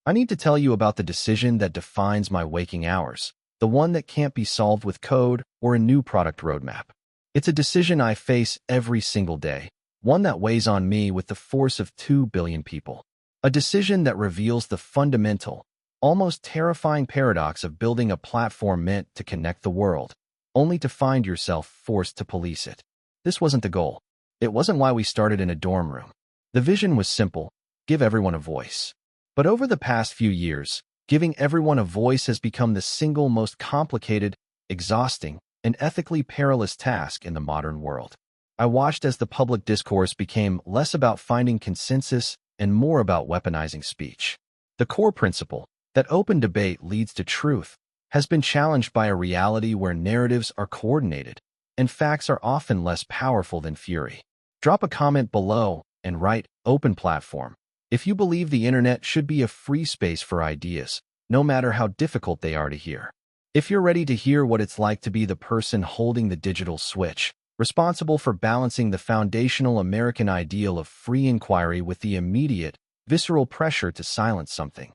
I need to tell you about the decision that defines my waking hours, the one that can't be solved with code or a new product roadmap. It's a decision I face every single day, one that weighs on me with the force of 2 billion people. A decision that reveals the fundamental, almost terrifying paradox of building a platform meant to connect the world, only to find yourself forced to police it. This wasn't the goal. It wasn't why we started in a dorm room. The vision was simple: give everyone a voice. But over the past few years, giving everyone a voice has become the single most complicated, exhausting, and ethically perilous task in the modern world. I watched as the public discourse became less about finding consensus and more about weaponizing speech. The core principle, that open debate leads to truth, has been challenged by a reality where narratives are coordinated, and facts are often less powerful than fury. Drop a comment below and write "open platform" if you believe the internet should be a free space for ideas, no matter how difficult they are to hear. If you're ready to hear what it's like to be the person holding the digital switch, responsible for balancing the foundational American ideal of free inquiry with the immediate, visceral pressure to silence something,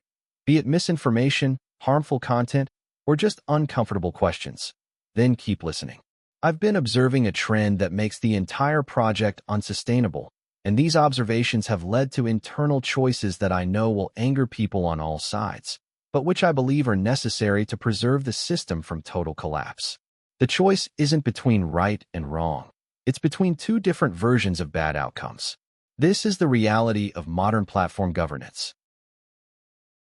be it misinformation, harmful content, or just uncomfortable questions, then keep listening. I've been observing a trend that makes the entire project unsustainable, and these observations have led to internal choices that I know will anger people on all sides, but which I believe are necessary to preserve the system from total collapse. The choice isn't between right and wrong. It's between two different versions of bad outcomes. This is the reality of modern platform governance.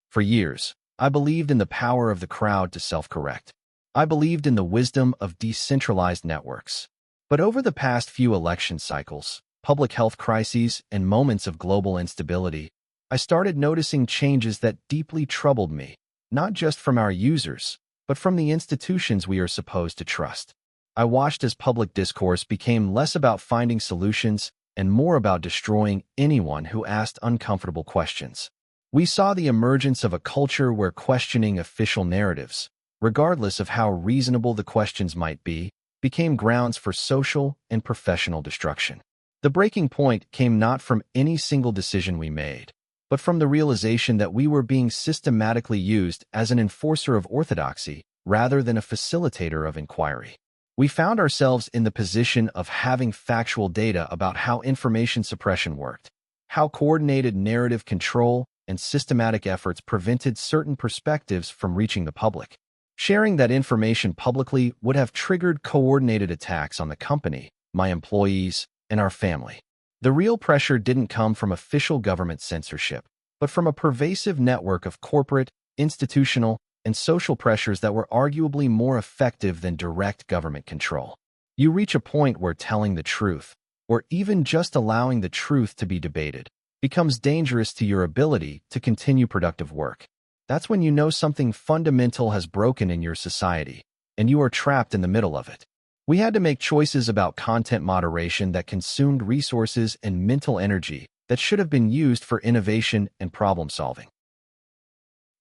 For years, I believed in the power of the crowd to self-correct. I believed in the wisdom of decentralized networks. But over the past few election cycles, public health crises, and moments of global instability, I started noticing changes that deeply troubled me, not just from our users, but from the institutions we are supposed to trust. I watched as public discourse became less about finding solutions and more about destroying anyone who asked uncomfortable questions. We saw the emergence of a culture where questioning official narratives, regardless of how reasonable the questions might be, became grounds for social and professional destruction. The breaking point came not from any single decision we made, but from the realization that we were being systematically used as an enforcer of orthodoxy rather than a facilitator of inquiry. We found ourselves in the position of having factual data about how information suppression worked, how coordinated narrative control and systematic efforts prevented certain perspectives from reaching the public. Sharing that information publicly would have triggered coordinated attacks on the company, my employees, and our family. The real pressure didn't come from official government censorship, but from a pervasive network of corporate, institutional, and social pressures that were arguably more effective than direct government control. You reach a point where telling the truth, or even just allowing the truth to be debated, becomes dangerous to your ability to continue productive work. That's when you know something fundamental has broken in your society, and you are trapped in the middle of it. We had to make choices about content moderation that consumed resources and mental energy that should have been used for innovation and problem solving.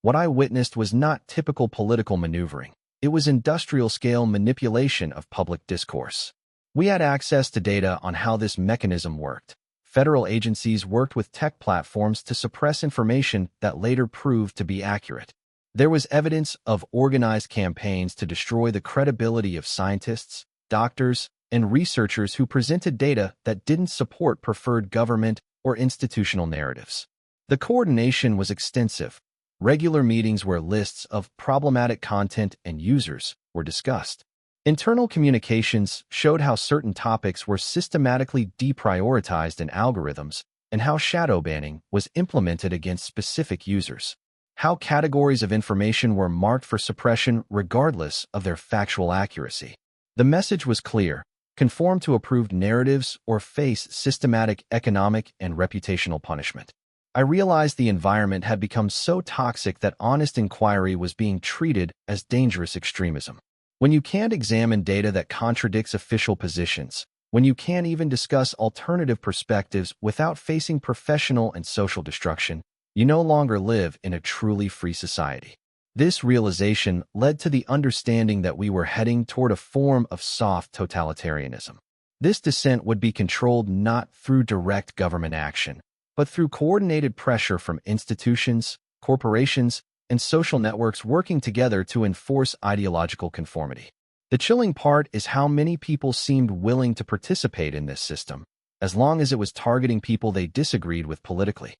What I witnessed was not typical political maneuvering. It was industrial-scale manipulation of public discourse. We had access to data on how this mechanism worked. Federal agencies worked with tech platforms to suppress information that later proved to be accurate. There was evidence of organized campaigns to destroy the credibility of scientists, doctors, and researchers who presented data that didn't support preferred government or institutional narratives. The coordination was extensive. Regular meetings where lists of problematic content and users were discussed. Internal communications showed how certain topics were systematically deprioritized in algorithms and how shadow banning was implemented against specific users. How categories of information were marked for suppression regardless of their factual accuracy. The message was clear: conform to approved narratives or face systematic economic and reputational punishment. I realized the environment had become so toxic that honest inquiry was being treated as dangerous extremism. When you can't examine data that contradicts official positions, when you can't even discuss alternative perspectives without facing professional and social destruction, you no longer live in a truly free society. This realization led to the understanding that we were heading toward a form of soft totalitarianism. This descent would be controlled not through direct government action, but through coordinated pressure from institutions, corporations, and social networks working together to enforce ideological conformity. The chilling part is how many people seemed willing to participate in this system, as long as it was targeting people they disagreed with politically.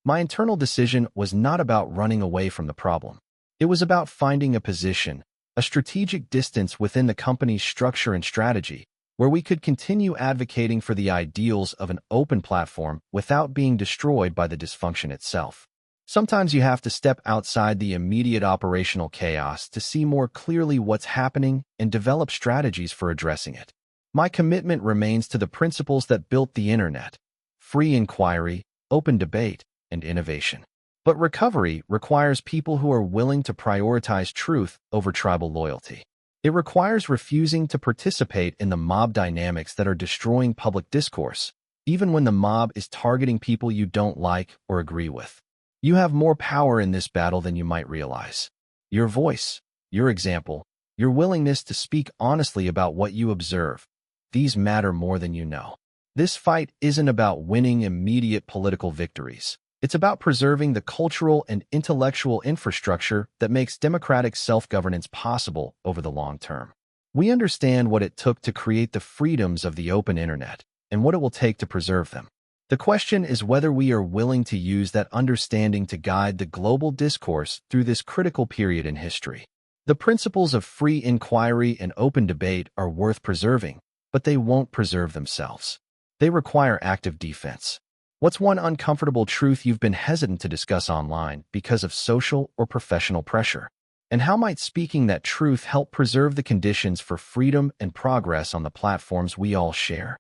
My internal decision was not about running away from the problem. It was about finding a position, a strategic distance within the company's structure and strategy, where we could continue advocating for the ideals of an open platform without being destroyed by the dysfunction itself. Sometimes you have to step outside the immediate operational chaos to see more clearly what's happening and develop strategies for addressing it. My commitment remains to the principles that built the internet: free inquiry, open debate, and innovation. But recovery requires people who are willing to prioritize truth over tribal loyalty. It requires refusing to participate in the mob dynamics that are destroying public discourse, even when the mob is targeting people you don't like or agree with. You have more power in this battle than you might realize. Your voice, your example, your willingness to speak honestly about what you observe, these matter more than you know. This fight isn't about winning immediate political victories. It's about preserving the cultural and intellectual infrastructure that makes democratic self-governance possible over the long term. We understand what it took to create the freedoms of the open internet and what it will take to preserve them. The question is whether we are willing to use that understanding to guide the global discourse through this critical period in history. The principles of free inquiry and open debate are worth preserving, but they won't preserve themselves. They require active defense. What's one uncomfortable truth you've been hesitant to discuss online because of social or professional pressure? And how might speaking that truth help preserve the conditions for freedom and progress on the platforms we all share?